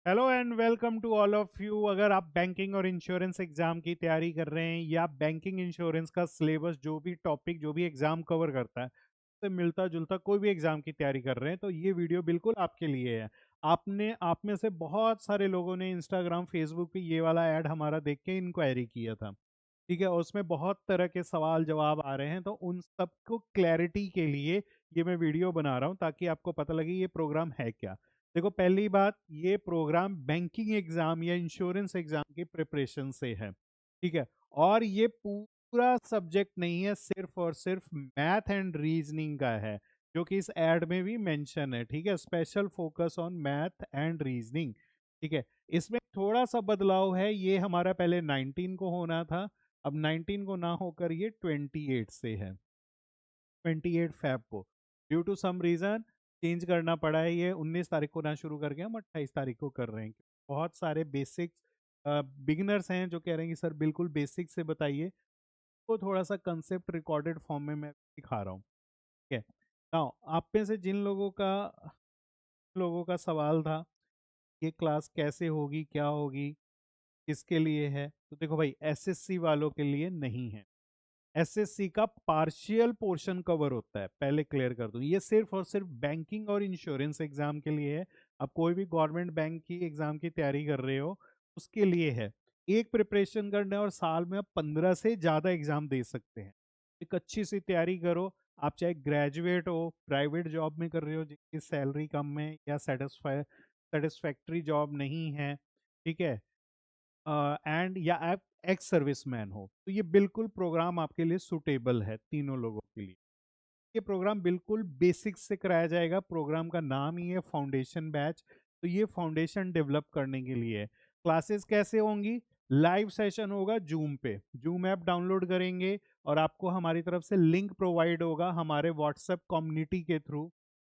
Hello and welcome to all of you. अगर आप banking और इंश्योरेंस एग्जाम की तैयारी कर रहे हैं या बैंकिंग इंश्योरेंस का सिलेबस जो भी टॉपिक जो भी एग्जाम कवर करता है उससे मिलता जुलता कोई भी एग्जाम की तैयारी कर रहे हैं तो ये वीडियो बिल्कुल आपके लिए है। आपने आप में से बहुत सारे लोगों ने इंस्टाग्राम फेसबुक पे ये वाला ऐड हमारा देख के इंक्वायरी किया था। ठीक है, और उसमें बहुत तरह के सवाल जवाब आ रहे हैं, तो उन सबको क्लैरिटी के लिए ये मैं वीडियो बना रहा हूँ ताकि आपको पता लगे ये प्रोग्राम है क्या। देखो, पहली बात, ये प्रोग्राम बैंकिंग एग्जाम या इंश्योरेंस एग्जाम की प्रिपरेशन से है। ठीक है, और ये पूरा सब्जेक्ट नहीं है, सिर्फ और सिर्फ मैथ एंड रीजनिंग का है, जो कि इस एड में भी मेंशन है। ठीक है, special focus on math and reasoning. ठीक है, इसमें थोड़ा सा बदलाव है, ये हमारा पहले 19 को होना था, अब 19 को ना होकर ये 28 से है, 28 फेब को। Due to some reason change करना पड़ा है, ये 19 तारीख को ना शुरू करके हम 28 तारीख को कर रहे हैं। बहुत सारे बेसिक्स बिगिनर्स हैं जो कह रहे हैं कि सर बिल्कुल बेसिक से बताइए, तो थोड़ा सा कंसेप्ट रिकॉर्डेड फॉर्म में मैं दिखा रहा हूँ। ठीक है, नाउ आप में से जिन लोगों का सवाल था ये क्लास कैसे होगी, क्या होगी, किसके लिए है, तो देखो भाई, एसएससी वालों के लिए नहीं है। एसएससी का पार्शियल पोर्शन कवर होता है, पहले क्लियर कर दूं, ये सिर्फ और सिर्फ बैंकिंग और इंश्योरेंस एग्जाम के लिए है। आप कोई भी गवर्नमेंट बैंक की एग्जाम की तैयारी कर रहे हो उसके लिए है। एक प्रिपरेशन करने और साल में आप 15 से ज़्यादा एग्जाम दे सकते हैं। एक अच्छी सी तैयारी करो। आप चाहे ग्रेजुएट हो, प्राइवेट जॉब में कर रहे हो जिसकी सैलरी कम है या सेटिस्फैक्ट्री जॉब नहीं है, ठीक है, एंड या आप एक्स सर्विसमैन हो, तो ये बिल्कुल प्रोग्राम आपके लिए सुटेबल है तीनों लोगों के लिए। ये प्रोग्राम बिल्कुल बेसिक्स से कराया जाएगा, प्रोग्राम का नाम ही है फाउंडेशन बैच, तो ये फाउंडेशन डेवलप करने के लिए है। क्लासेस कैसे होंगी? लाइव सेशन होगा जूम पे, जूम ऐप डाउनलोड करेंगे और आपको हमारी तरफ से लिंक प्रोवाइड होगा हमारे व्हाट्सएप कम्युनिटी के थ्रू।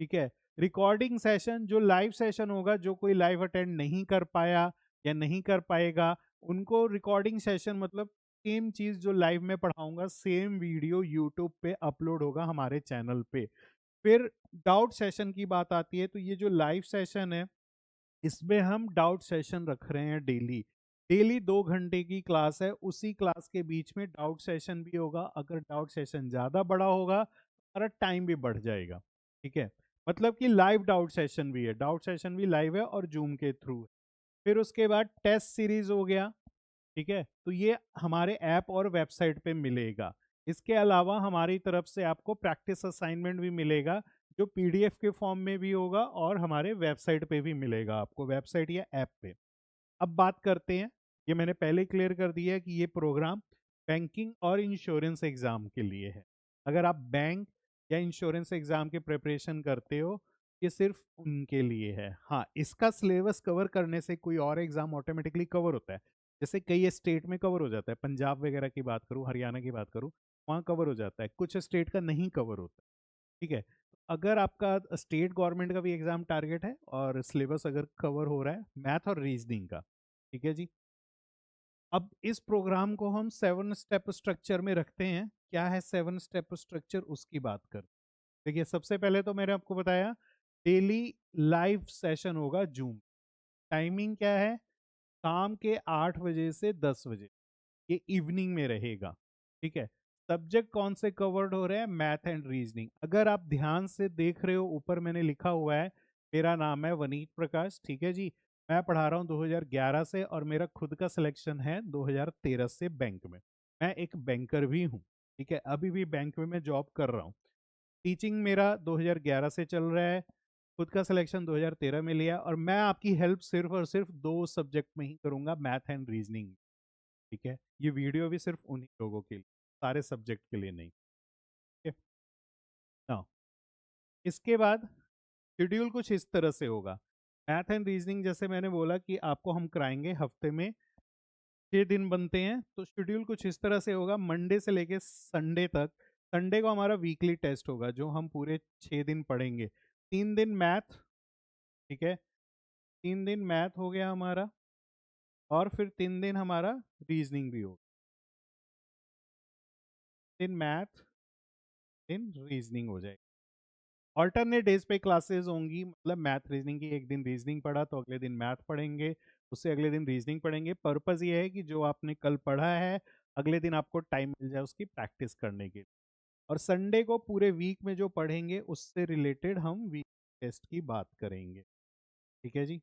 ठीक है, रिकॉर्डिंग सेशन, जो लाइव सेशन होगा, जो कोई लाइव अटेंड नहीं कर पाया या नहीं कर पाएगा उनको रिकॉर्डिंग सेशन मतलब सेम चीज जो लाइव में पढ़ाऊंगा सेम वीडियो यूट्यूब पे अपलोड होगा हमारे चैनल पे। फिर डाउट सेशन की बात आती है, तो ये जो लाइव सेशन है इसमें हम डाउट सेशन रख रहे हैं डेली। डेली 2 घंटे की क्लास है, उसी क्लास के बीच में डाउट सेशन भी होगा। अगर डाउट सेशन ज़्यादा बड़ा होगा हमारा टाइम भी बढ़ जाएगा। ठीक है, मतलब कि लाइव डाउट सेशन भी है, डाउट सेशन भी लाइव है और जूम के थ्रू है। फिर उसके बाद टेस्ट सीरीज हो गया। ठीक है, तो ये हमारे ऐप और वेबसाइट पे मिलेगा। इसके अलावा हमारी तरफ से आपको प्रैक्टिस असाइनमेंट भी मिलेगा, जो पीडीएफ के फॉर्म में भी होगा और हमारे वेबसाइट पे भी मिलेगा आपको, वेबसाइट या ऐप पे। अब बात करते हैं, ये मैंने पहले क्लियर कर दिया है कि ये प्रोग्राम बैंकिंग और इंश्योरेंस एग्जाम के लिए है। अगर आप बैंक या इंश्योरेंस एग्जाम की प्रिपरेशन करते हो ये सिर्फ उनके लिए है। हाँ, इसका सिलेबस कवर करने से कोई और एग्जाम ऑटोमेटिकली कवर होता है। जैसे कई स्टेट में कवर हो जाता है, पंजाब वगैरह की बात करूँ, हरियाणा की बात करूँ, वहाँ कवर हो जाता है, कुछ स्टेट का नहीं कवर होता। ठीक है, अगर आपका स्टेट गवर्नमेंट का भी एग्जाम टारगेट है और सिलेबस अगर कवर हो रहा है मैथ और रीजनिंग का, ठीक है जी। अब इस प्रोग्राम को हम 7 स्टेप स्ट्रक्चर में रखते हैं। क्या है 7 स्टेप स्ट्रक्चर, उसकी बात कर। देखिए, सबसे पहले तो मैंने आपको बताया डेली लाइव सेशन होगा जूम। टाइमिंग क्या है? शाम के 8 बजे से 10 बजे, ये इवनिंग में रहेगा। ठीक है, सब्जेक्ट कौन से कवर्ड हो रहे हैं? Math and reasoning. अगर आप ध्यान से देख रहे हो, ऊपर मैंने लिखा हुआ है, मेरा नाम है वनीत प्रकाश। ठीक है जी, मैं पढ़ा रहा हूँ 2011 से और मेरा खुद का सिलेक्शन है 2013 से बैंक में। मैं एक बैंकर भी हूँ। ठीक है, अभी भी बैंक में मैं जॉब कर रहा हूँ। टीचिंग मेरा 2011 से चल रहा है, खुद का सिलेक्शन 2013 में लिया, और मैं आपकी हेल्प सिर्फ और सिर्फ 2 सब्जेक्ट में ही करूंगा, मैथ एंड रीजनिंग। ठीक है, ये वीडियो भी सिर्फ उन्हीं लोगों के लिए, सारे सब्जेक्ट के लिए नहीं। ठीक है, हाँ, इसके बाद शेड्यूल कुछ इस तरह से होगा। मैथ एंड रीजनिंग जैसे मैंने बोला कि आपको हम कराएंगे हफ्ते में 6 दिन बनते हैं, तो शेड्यूल कुछ इस तरह से होगा, मंडे से लेके संडे तक। संडे को हमारा वीकली टेस्ट होगा जो हम पूरे 6 दिन पढ़ेंगे। 3 दिन मैथ, ठीक है, 3 दिन मैथ हो गया हमारा, और फिर 3 दिन हमारा रीजनिंग भी होगा। दिन मैथ, दिन रीजनिंग हो जाएगा। ऑल्टरनेट डेज पे क्लासेस होंगी, मतलब मैथ रीजनिंग की एक दिन रीजनिंग पढ़ा तो अगले दिन मैथ पढ़ेंगे, उससे अगले दिन रीजनिंग पढ़ेंगे। पर्पज़ ये है कि जो आपने कल पढ़ा है अगले दिन आपको टाइम मिल जाए उसकी प्रैक्टिस करने के लिए। और संडे को पूरे वीक में जो पढ़ेंगे उससे रिलेटेड हम वीक टेस्ट की बात करेंगे। ठीक है जी।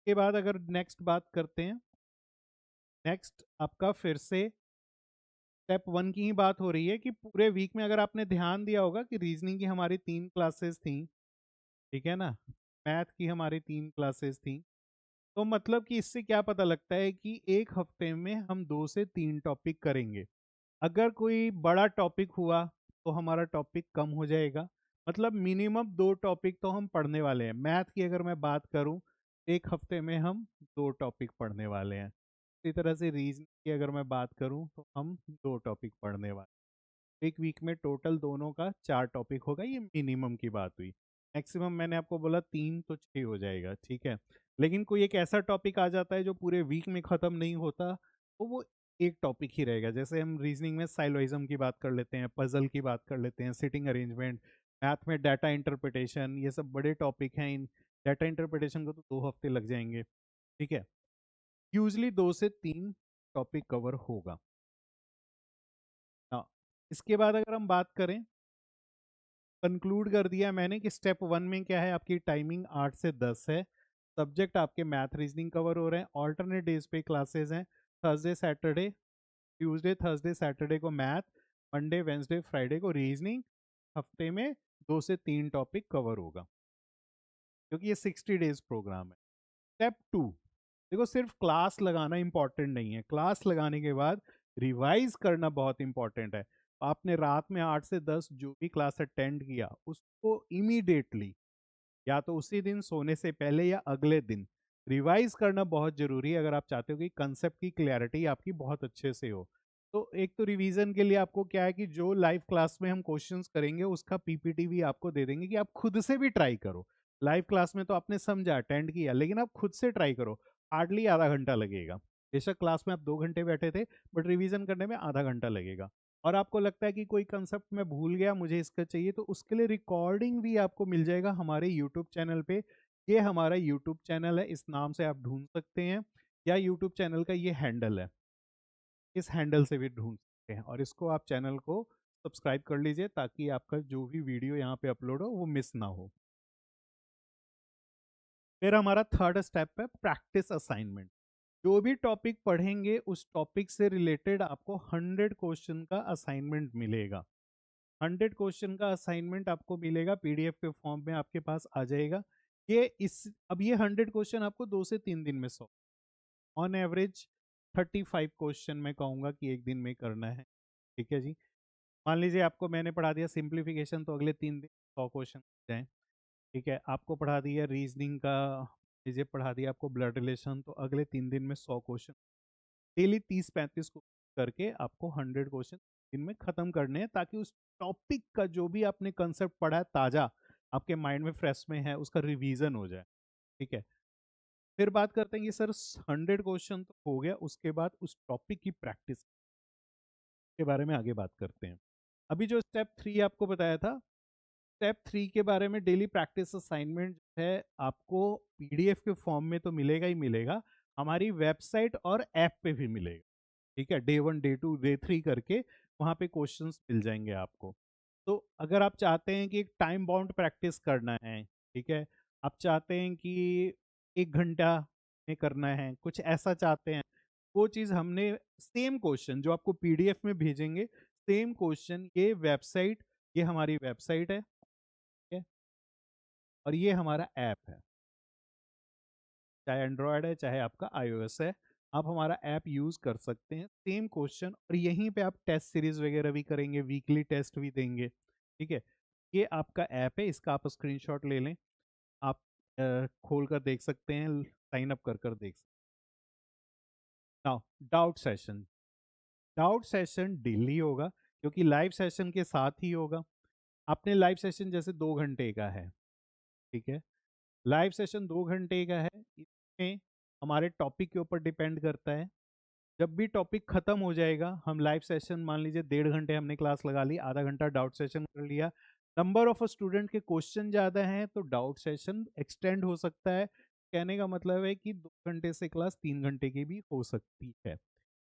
के बाद अगर नेक्स्ट बात करते हैं, नेक्स्ट आपका फिर से स्टेप वन की ही बात हो रही है कि पूरे वीक में अगर आपने ध्यान दिया होगा कि रीजनिंग की हमारी 3 क्लासेस थी, ठीक है ना, मैथ की हमारी 3 क्लासेस थी। तो मतलब कि इससे क्या पता लगता है कि एक हफ्ते में हम 2 से 3 टॉपिक करेंगे। अगर कोई बड़ा टॉपिक हुआ तो हमारा टॉपिक कम हो जाएगा। मतलब मिनिमम 2 टॉपिक तो हम पढ़ने वाले हैं। मैथ की अगर मैं बात करूं, एक हफ्ते में हम 2 टॉपिक पढ़ने वाले हैं। इसी तरह से रीजनिंग की अगर मैं बात करूं तो हम 2 टॉपिक पढ़ने वाले हैं। एक वीक में टोटल दोनों का 4 टॉपिक होगा, ये मिनिमम की बात हुई। मैक्सिमम मैंने आपको बोला 3 तो 6 हो जाएगा, ठीक है। लेकिन कोई एक ऐसा टॉपिक आ जाता है जो पूरे वीक में ख़त्म नहीं होता, तो वो एक टॉपिक ही रहेगा। जैसे हम रीजनिंग में साइलोइज्म की बात कर लेते हैं, पजल की बात कर लेते हैं, सिटिंग अरेंजमेंट, मैथ में डाटा इंटरप्रिटेशन, ये सब बड़े टॉपिक हैं। इन डाटा इंटरप्रिटेशन को तो 2 हफ्ते लग जाएंगे, ठीक है। यूजली 2 से 3 टॉपिक कवर होगा। हाँ, इसके बाद अगर हम बात करें, कंक्लूड कर दिया मैंने कि स्टेप वन में क्या है, आपकी टाइमिंग 8 से 10 है। सब्जेक्ट आपके मैथ रीजनिंग कवर हो रहे हैं। ऑल्टरनेट डेज पे क्लासेस हैं, Thursday Saturday, Tuesday Thursday Saturday को मैथ, मंडे वेंसडे फ्राइडे को रीजनिंग। हफ्ते में 2 से 3 टॉपिक कवर होगा, क्योंकि ये 60 डेज प्रोग्राम है। स्टेप टू, देखो सिर्फ क्लास लगाना इंपॉर्टेंट नहीं है, क्लास लगाने के बाद रिवाइज करना बहुत इंपॉर्टेंट है। आपने रात में 8 से 10 जो भी क्लास अटेंड किया उसको इमीडिएटली, या तो उसी दिन सोने से पहले या अगले दिन रिवाइज करना बहुत जरूरी है, अगर आप चाहते हो कि कंसेप्ट की क्लैरिटी आपकी बहुत अच्छे से हो। तो एक तो रिवीजन के लिए आपको क्या है कि जो लाइव क्लास में हम क्वेश्चंस करेंगे उसका पीपीटी भी आपको दे देंगे कि आप खुद से भी ट्राई करो। लाइव क्लास में तो आपने समझा अटेंड किया, लेकिन आप खुद से ट्राई करो। हार्डली आधा घंटा लगेगा। बेशक क्लास में आप 2 घंटे बैठे थे, बट रिवीजन करने में आधा घंटा लगेगा। और आपको लगता है कि कोई कंसेप्ट मैं भूल गया, मुझे इसका चाहिए, तो उसके लिए रिकॉर्डिंग भी आपको मिल जाएगा हमारे यूट्यूब चैनल पे। ये हमारा यूट्यूब चैनल है, इस नाम से आप ढूंढ सकते हैं, या यूट्यूब चैनल का ये हैंडल है, इस हैंडल से भी ढूंढ सकते हैं। और इसको आप चैनल को सब्सक्राइब कर लीजिए ताकि आपका जो भी वीडियो यहाँ पे अपलोड हो वो मिस ना हो। फिर हमारा थर्ड स्टेप है प्रैक्टिस असाइनमेंट। जो भी टॉपिक पढ़ेंगे उस टॉपिक से रिलेटेड आपको 100 क्वेश्चन का असाइनमेंट मिलेगा। 100 क्वेश्चन का असाइनमेंट आपको मिलेगा, पीडीएफ के फॉर्म में आपके पास आ जाएगा। ये इस अब ये 100 क्वेश्चन आपको 2 से 3 दिन में सॉल्व, ऑन एवरेज 35 क्वेश्चन मैं कहूँगा कि एक दिन में करना है। ठीक है जी। मान लीजिए आपको मैंने पढ़ा दिया सिंप्लीफिकेशन, तो अगले 3 दिन 100 क्वेश्चन जाएँ। ठीक है, आपको पढ़ा दिया रीजनिंग का, लीजिए पढ़ा दिया आपको ब्लड रिलेशन, तो अगले 3 दिन में 100 क्वेश्चन। डेली 30-35 को करके आपको 100 क्वेश्चन दिन में खत्म करने हैं, ताकि उस टॉपिक का जो भी आपने कंसेप्ट पढ़ा है ताजा आपके माइंड में फ्रेश में है, उसका रिवीजन हो जाए। ठीक है। फिर बात करते हैं कि सर 100 क्वेश्चन तो हो गया, उसके बाद उस टॉपिक की प्रैक्टिस के बारे में आगे बात करते हैं। अभी जो स्टेप 3 आपको बताया था, स्टेप 3 के बारे में डेली प्रैक्टिस असाइनमेंट है, आपको पीडीएफ के फॉर्म में तो मिलेगा ही मिलेगा, हमारी वेबसाइट और ऐप पे भी मिलेगा। ठीक है, डे 1 डे 2 डे 3 करके वहाँ पे क्वेश्चंस मिल जाएंगे आपको। तो अगर आप चाहते हैं कि एक टाइम बाउंड प्रैक्टिस करना है, ठीक है, आप चाहते हैं कि 1 घंटा में करना है, कुछ ऐसा चाहते हैं, वो चीज़ हमने सेम क्वेश्चन जो आपको पीडीएफ में भेजेंगे, सेम क्वेश्चन ये वेबसाइट, ये हमारी वेबसाइट है, ठीक है, और ये हमारा ऐप है, चाहे एंड्रॉयड है चाहे आपका आईओएस है, आप हमारा ऐप यूज़ कर सकते हैं। सेम क्वेश्चन, और यहीं पे आप टेस्ट सीरीज वगैरह भी करेंगे, वीकली टेस्ट भी देंगे। ठीक है, ये आपका ऐप है, इसका आप स्क्रीनशॉट ले लें, आप खोल कर देख सकते हैं, साइन अप कर देख सकते हैं। Now doubt session, doubt session daily होगा, क्योंकि लाइव सेशन के साथ ही होगा। आपने लाइव सेशन जैसे 2 घंटे का है, ठीक है, लाइव सेशन 2 घंटे का है, इसमें हमारे टॉपिक के ऊपर डिपेंड करता है। जब भी टॉपिक खत्म हो जाएगा, हम लाइव सेशन मान लीजिए 1.5 घंटे हमने क्लास लगा ली, आधा घंटा डाउट सेशन कर लिया, नंबर ऑफ स्टूडेंट के क्वेश्चन ज़्यादा हैं तो डाउट सेशन एक्सटेंड हो सकता है। कहने का मतलब है कि 2 घंटे से क्लास 3 घंटे की भी हो सकती है।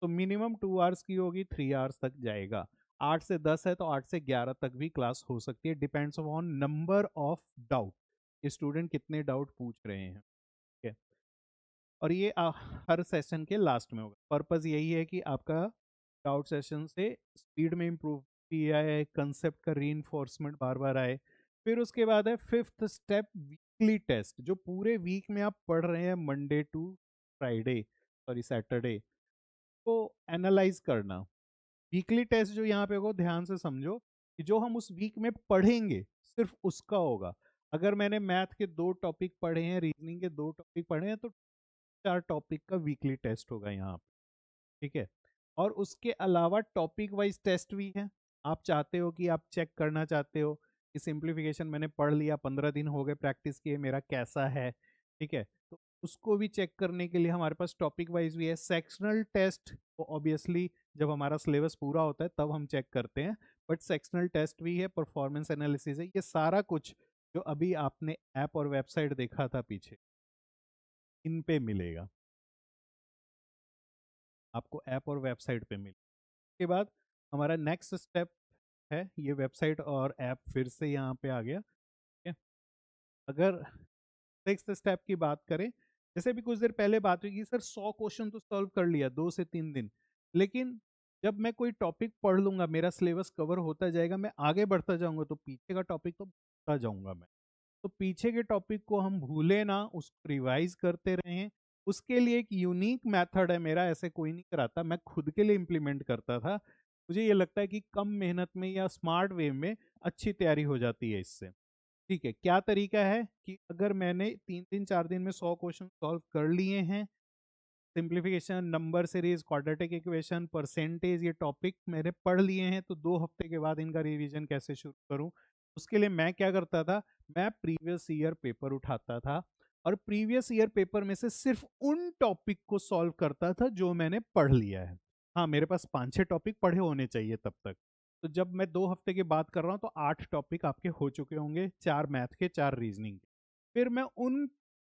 तो मिनिमम 2 आवर्स की होगी, 3 आवर्स तक जाएगा। 8 से 10 है तो 8 से 11 तक भी क्लास हो सकती है, depends upon number of doubt, student कितने डाउट पूछ रहे हैं। ठीक है, और ये हर सेशन के लास्ट में होगा। पर्पस यही है कि आपका डाउट सेशन से स्पीड में इम्प्रूव भी आए, कंसेप्ट का रीइंफोर्समेंट बार बार आए। फिर उसके बाद है फिफ्थ स्टेप, वीकली टेस्ट, जो पूरे वीक में आप पढ़ रहे हैं Monday to Friday, sorry Saturday, को एनालाइज करना। वीकली टेस्ट जो यहाँ पे होगा, ध्यान से समझो कि जो हम उस वीक में पढ़ेंगे सिर्फ उसका होगा। अगर मैंने मैथ के 2 टॉपिक पढ़े हैं, रीजनिंग के 2 टॉपिक पढ़े हैं, तो 4 टॉपिक का वीकली टेस्ट होगा यहाँ पे। ठीक है, और उसके अलावा टॉपिक वाइज टेस्ट भी है। आप चाहते हो कि आप चेक करना चाहते हो कि सिंप्लीफिकेशन मैंने पढ़ लिया, 15 दिन हो गए प्रैक्टिस किए, मेरा कैसा है। ठीक है, तो उसको भी चेक करने के लिए हमारे पास टॉपिक वाइज भी है। सेक्शनल टेस्ट तो ऑब्वियसली जब हमारा सिलेबस पूरा होता है तब हम चेक करते हैं, बट सेक्शनल टेस्ट भी है, परफॉर्मेंस एनालिसिस है, ये सारा कुछ जो अभी आपने ऐप और वेबसाइट देखा था पीछे, इन पे मिलेगा, आपको ऐप और वेबसाइट पे मिलेगा। के बाद हमारा नेक्स्ट स्टेप है, ये वेबसाइट और ऐप फिर से यहाँ पे आ गया। ठीक है, अगर सिक्स्थ स्टेप की बात करें, जैसे भी कुछ देर पहले बात हुई कि सर 100 क्वेश्चन तो सॉल्व कर लिया 2 से 3 दिन, लेकिन जब मैं कोई टॉपिक पढ़ लूंगा, मेरा सिलेबस कवर होता जाएगा, मैं आगे बढ़ता जाऊंगा, तो पीछे का टॉपिक तो भूलता जाऊंगा मैं। तो पीछे के टॉपिक को हम भूले ना, उसको रिवाइज करते रहें। उसके लिए एक यूनिक मेथड है मेरा, ऐसे कोई नहीं कराता, मैं खुद के लिए इम्प्लीमेंट करता था। मुझे ये लगता है कि कम मेहनत में या स्मार्ट वे में अच्छी तैयारी हो जाती है इससे। ठीक है, क्या तरीका है कि अगर मैंने 3 दिन 4 दिन में 100 क्वेश्चन सॉल्व कर लिए हैं, simplification, number series, quadratic equation, percentage, ये टॉपिक मैंने पढ़ लिए हैं, तो 2 हफ्ते के बाद इनका रिवीजन कैसे शुरू करूं। उसके लिए मैं क्या करता था, मैं प्रीवियस ईयर पेपर उठाता था और प्रीवियस ईयर पेपर में से सिर्फ उन टॉपिक को सॉल्व करता था जो मैंने पढ़ लिया है। हाँ, मेरे पास 5-6 टॉपिक पढ़े होने चाहिए तब तक। तो जब मैं 2 हफ्ते की बात कर रहा हूँ तो 8 टॉपिक आपके हो चुके होंगे, 4 मैथ के, 4 रीजनिंग के। फिर मैं उन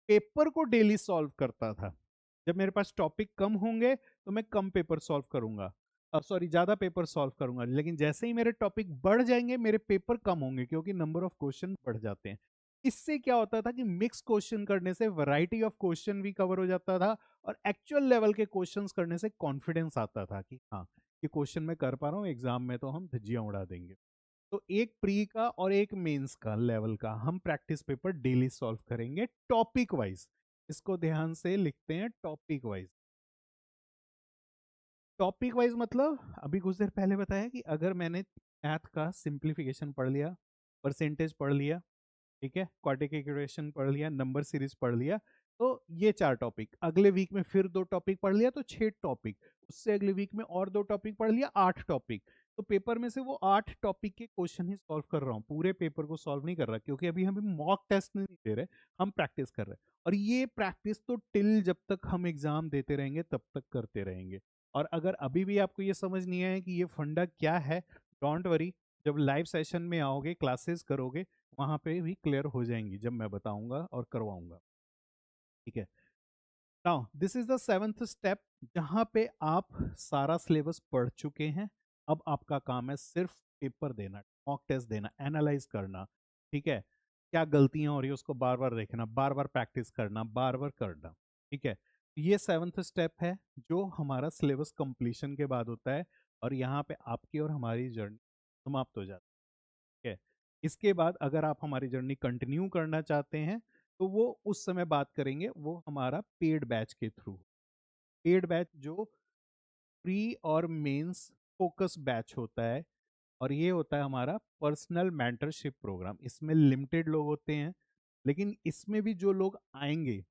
पेपर को डेली सॉल्व करता था। जब मेरे पास टॉपिक कम होंगे तो मैं कम पेपर सॉल्व करूंगा, सॉरी ज्यादा पेपर सॉल्व करूंगा, लेकिन जैसे ही मेरे टॉपिक बढ़ जाएंगे मेरे पेपर कम होंगे, क्योंकि नंबर ऑफ क्वेश्चन बढ़ जाते हैं। इससे क्या होता था कि मिक्स क्वेश्चन करने से वैरायटी ऑफ क्वेश्चन भी कवर हो जाता था, और एक्चुअल लेवल के क्वेश्चंस करने से कॉन्फिडेंस आता था कि हाँ, ये क्वेश्चन मैं कर पा रहा हूँ, एग्जाम में तो हम धज्जियां उड़ा देंगे। तो एक प्री का और एक मेंस का लेवल का हम प्रैक्टिस पेपर डेली सॉल्व करेंगे टॉपिक वाइज। इसको ध्यान से लिखते हैं, टॉपिक वाइज। टॉपिक वाइज मतलब अभी कुछ देर पहले बताया कि अगर मैंने मैथ का सिंप्लीफिकेशन पढ़ लिया, परसेंटेज पढ़ लिया, ठीक है, क्वाड्रेटिक इक्वेशन पढ़ लिया, नंबर सीरीज पढ़ लिया, तो ये 4 टॉपिक, अगले वीक में फिर 2 टॉपिक पढ़ लिया तो 6 टॉपिक, उससे अगले वीक में और 2 टॉपिक पढ़ लिया, 8 टॉपिक। तो पेपर में से वो 8 टॉपिक के क्वेश्चन ही सॉल्व कर रहा हूँ, पूरे पेपर को सॉल्व नहीं कर रहा, क्योंकि अभी हम मॉक टेस्ट नहीं दे रहे, हम प्रैक्टिस कर रहे हैं। और ये प्रैक्टिस तो टिल जब तक हम एग्जाम देते रहेंगे तब तक करते रहेंगे। और अगर अभी भी आपको ये समझ नहीं आया कि ये फंडा क्या है, डोंट वरी, जब लाइव सेशन में आओगे, क्लासेस करोगे, वहां पे भी क्लियर हो जाएंगी जब मैं बताऊंगा और करवाऊंगा। ठीक है, now this is the seventh step, जहां पे आप सारा सिलेबस पढ़ चुके हैं। अब आपका काम है सिर्फ पेपर देना, मॉक टेस्ट देना, एनालाइज करना। ठीक है, क्या गलतियां हो रही है उसको बार बार देखना, बार बार प्रैक्टिस करना, बार बार करना। ठीक है, ये सेवंथ स्टेप है जो हमारा सिलेबस कंप्लीशन के बाद होता है, और यहाँ पे आपकी और हमारी जर्नी समाप्त हो जाती है। ठीक है, इसके बाद अगर आप हमारी जर्नी कंटिन्यू करना चाहते हैं तो वो उस समय बात करेंगे, वो हमारा पेड बैच के थ्रू। पेड बैच जो प्री और मेंस फोकस बैच होता है, और ये होता है हमारा पर्सनल मेंटरशिप प्रोग्राम। इसमें लिमिटेड लोग होते हैं, लेकिन इसमें भी जो लोग आएंगे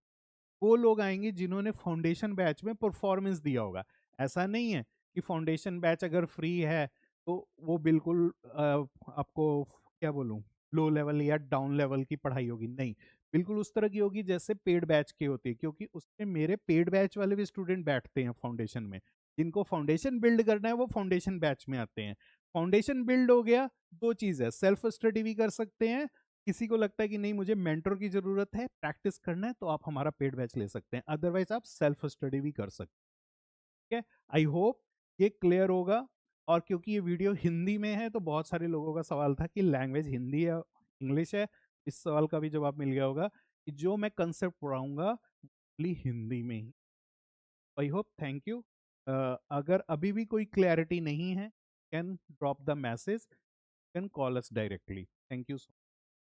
वो लोग आएंगे जिन्होंने फाउंडेशन बैच में परफॉर्मेंस दिया होगा। ऐसा नहीं है कि फाउंडेशन बैच अगर फ्री है तो वो बिल्कुल आपको क्या बोलूं, लो लेवल या डाउन लेवल की पढ़ाई होगी, नहीं, बिल्कुल उस तरह की होगी जैसे पेड बैच की होती है, क्योंकि उसमें मेरे पेड बैच वाले भी स्टूडेंट बैठते हैं फाउंडेशन में। जिनको फाउंडेशन बिल्ड करना है वो फाउंडेशन बैच में आते हैं। फाउंडेशन बिल्ड हो गया, दो चीज है, सेल्फ स्टडी भी कर सकते हैं, किसी को लगता है कि नहीं मुझे मेंटर की जरूरत है, प्रैक्टिस करना है, तो आप हमारा पेड बैच ले सकते हैं, अदरवाइज आप सेल्फ स्टडी भी कर सकते हैं। आई होप ये क्लियर होगा। और क्योंकि ये वीडियो हिंदी में है तो बहुत सारे लोगों का सवाल था कि लैंग्वेज हिंदी है इंग्लिश है, इस सवाल का भी जवाब मिल गया होगा कि जो मैं कंसेप्ट पढ़ाऊंगा हिंदी में ही। I hope, thank you. अगर अभी भी कोई क्लैरिटी नहीं है, can drop the message, can call us directly. Thank you.